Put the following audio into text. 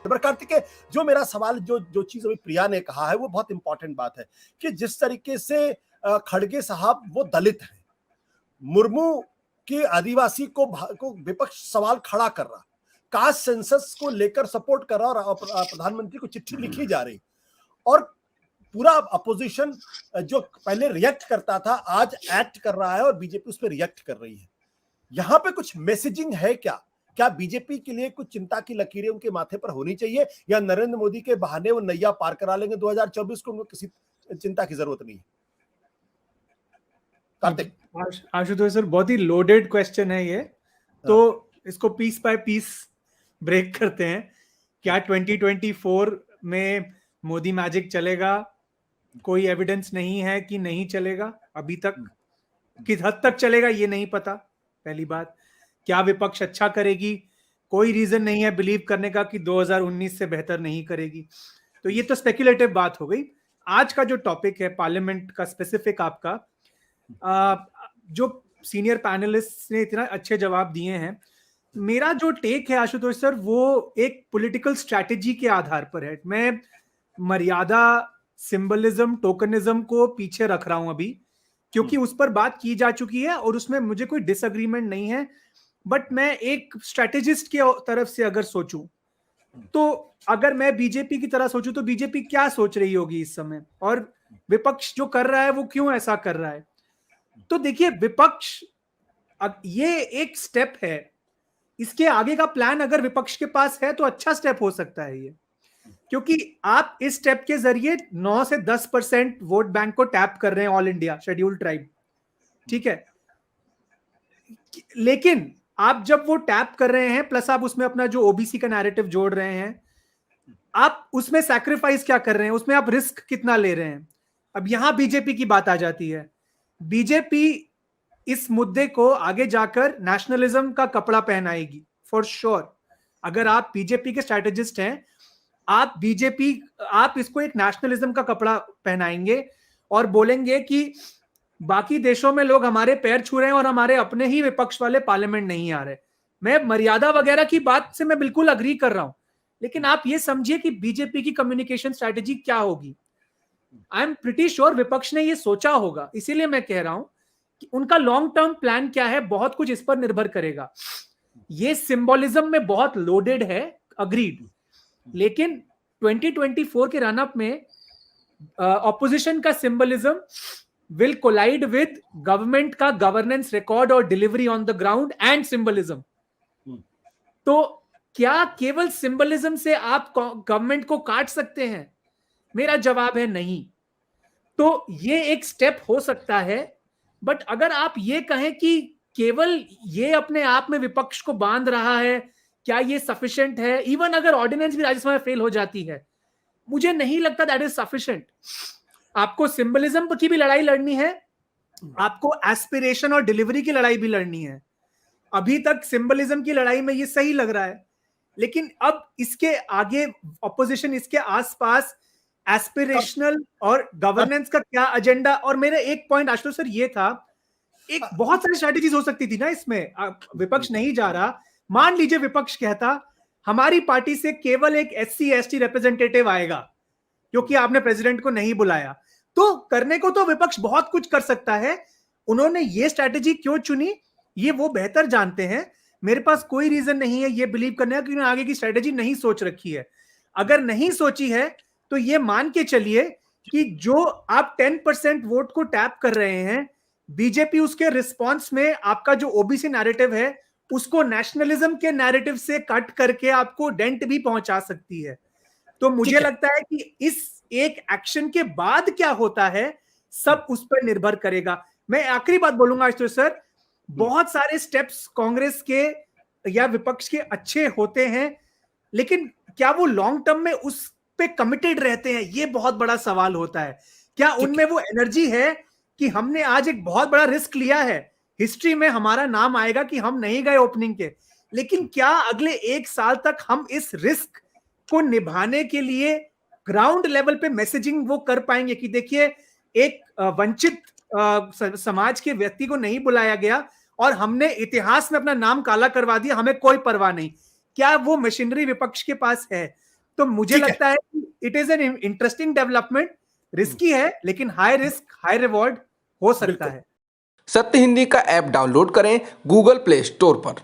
पर कार्तिकेय, जो मेरा सवाल, जो जो चीज अभी प्रिया ने कहा है वो बहुत इंपॉर्टेंट बात है कि जिस तरीके से खड़गे साहब वो दलित हैं, मुर्मू के आदिवासी को विपक्ष सवाल खड़ा कर रहा, कास्ट सेंसस को लेकर सपोर्ट कर रहा और प्रधानमंत्री को चिट्ठी लिखी जा रही, और पूरा अपोजिशन जो पहले रिएक्ट करता था आज एक्ट कर रहा है और बीजेपी उस पर रिएक्ट कर रही है। यहां पे कुछ मैसेजिंग है क्या? क्या बीजेपी के लिए कुछ चिंता की लकीरें उनके माथे पर होनी चाहिए, या नरेंद्र मोदी के बहाने वो नैया पार करा लेंगे 2024 को? उनको किसी चिंता की जरूरत नहीं है। कार्तिक। आशुतोष सर, बहुत ही लोडेड क्वेश्चन है ये, तो इसको पीस बाय पीस ब्रेक करते हैं। क्या 2024 में मोदी मैजिक चलेगा? कोई एविडेंस नहीं है कि नहीं चलेगा अभी तक। किस हद तक चलेगा ये नहीं पता, पहली बात। क्या विपक्ष अच्छा करेगी? कोई रीजन नहीं है बिलीव करने का कि 2019 से बेहतर नहीं करेगी। तो ये तो स्पेक्युलेटिव बात हो गई। आज का जो टॉपिक है पार्लियामेंट का स्पेसिफिक, आपका जो सीनियर पैनलिस्ट ने इतना अच्छे जवाब दिए हैं, मेरा जो टेक है आशुतोष सर, वो एक पॉलिटिकल स्ट्रैटेजी के आधार पर है। मैं मर्यादा, सिंबलिज्म, टोकनिज्म को पीछे रख रहा हूं अभी, क्योंकि उस पर बात की जा चुकी है और उसमें मुझे कोई डिसएग्रीमेंट नहीं है। बट मैं एक स्ट्रैटेजिस्ट के तरफ से अगर सोचूं, तो अगर मैं बीजेपी की तरह सोचूं तो बीजेपी क्या सोच रही होगी इस समय, और विपक्ष जो कर रहा है वो क्यों ऐसा कर रहा है। तो देखिए, विपक्ष, अब ये एक स्टेप है, इसके आगे का प्लान अगर विपक्ष के पास है तो अच्छा स्टेप हो सकता है ये, क्योंकि आप इस स्टेप के जरिए 9 से 10% वोट बैंक को टैप कर रहे हैं, ऑल इंडिया शेड्यूल्ड ट्राइब, ठीक है। लेकिन आप जब वो टैप कर रहे हैं, प्लस आप उसमें अपना जो ओबीसी का नैरेटिव जोड़ रहे हैं, आप उसमें सैक्रिफाइस क्या कर रहे हैं, उसमें आप रिस्क कितना ले रहे हैं। अब यहां बीजेपी की बात आ जाती है। बीजेपी इस मुद्दे को आगे जाकर नेशनलिज्म का कपड़ा पहनाएगी फॉर श्योर। अगर आप बीजेपी के स्ट्रैटेजिस्ट हैं, आप इसको एक नेशनलिज्म का कपड़ा पहनाएंगे और बोलेंगे कि बाकी देशों में लोग हमारे पैर छू रहे हैं और हमारे अपने ही विपक्ष वाले पार्लियामेंट नहीं आ रहे। मैं मर्यादा वगैरह की बात से मैं बिल्कुल अग्री कर रहा हूं, लेकिन आप ये समझिए कि बीजेपी की कम्युनिकेशन स्ट्रैटेजी क्या होगी। आई एम प्रिटी श्योर विपक्ष ने ये सोचा होगा, इसीलिए मैं कह रहा हूं कि उनका लॉन्ग टर्म प्लान क्या है, बहुत कुछ इस पर निर्भर करेगा। ये सिंबोलिज्म में बहुत लोडेड है, अग्रीड, लेकिन 2024 के रन अप में ऑपोजिशन का symbolism will collide with government का गवर्नेंस रिकॉर्ड और delivery on the ground and symbolism. तो क्या केवल सिंबलिज्म से आप गवर्नमेंट को काट सकते हैं? मेरा जवाब है नहीं। तो ये एक स्टेप हो सकता है, बट अगर आप ये कहें कि केवल ये अपने आप में विपक्ष को बांध रहा है, क्या ये सफिशिएंट है? इवन अगर ऑर्डिनेंस भी राज्यसभा में फेल हो जाती है, मुझे नहीं लगता दैट इज सफिशिएंट। आपको सिंबलिज्म की भी लड़ाई लड़नी है, आपको एस्पिरेशन और डिलीवरी की लड़ाई भी लड़नी है। अभी तक सिंबलिज्म की लड़ाई में ये सही लग रहा है, लेकिन अब इसके आगे ऑपोजिशन इसके आसपास एस्पिरेशनल और गवर्नेंस का क्या एजेंडा। और मेरे एक पॉइंट आशुतोष सर ये था, एक बहुत सारी स्ट्रैटेजीज हो सकती थी ना इसमें। विपक्ष नहीं जा रहा, मान लीजिए विपक्ष कहता हमारी पार्टी से केवल एक SC ST रिप्रेजेंटेटिव आएगा क्योंकि आपने प्रेसिडेंट को नहीं बुलाया, तो करने को तो विपक्ष बहुत कुछ कर सकता है। उन्होंने ये स्ट्रैटेजी क्यों चुनी, ये वो बेहतर जानते हैं। मेरे पास कोई रीजन नहीं है ये बिलीव करने का कि उन्होंने आगे की स्ट्रैटेजी नहीं सोच रखी है। अगर नहीं सोची है तो ये मान के चलिए कि जो आप 10% वोट को टैप कर रहे हैं, बीजेपी उसके रिस्पॉन्स में आपका जो ओबीसी नैरेटिव है उसको नेशनलिज्म के नैरेटिव से कट करके आपको डेंट भी पहुंचा सकती है। तो मुझे लगता है कि इस एक एक्शन के बाद क्या होता है सब उस पर निर्भर करेगा। मैं आखिरी बात बोलूंगा आशुतोष सर, बहुत सारे स्टेप्स कांग्रेस के या विपक्ष के अच्छे होते हैं, लेकिन क्या वो लॉन्ग टर्म में उस पे कमिटेड रहते हैं, ये बहुत बड़ा सवाल होता है। क्या उनमें वो एनर्जी है कि हमने आज एक बहुत बड़ा रिस्क लिया है, हिस्ट्री में हमारा नाम आएगा कि हम नहीं गए ओपनिंग के, लेकिन क्या अगले 1 साल तक हम इस रिस्क को निभाने के लिए ग्राउंड लेवल पे मैसेजिंग वो कर पाएंगे कि देखिए एक वंचित समाज के व्यक्ति को नहीं बुलाया गया और हमने इतिहास में अपना नाम काला करवा दिया, हमें कोई परवाह नहीं। क्या वो मशीनरी विपक्ष के पास है? तो मुझे ठीक है। लगता है कि it is an interesting development, risky है लेकिन हाई रिस्क हाई रिवॉर्ड हो सकता बिल्कुल। है। सत्य हिंदी का ऐप डाउनलोड करें गूगल प्ले स्टोर पर।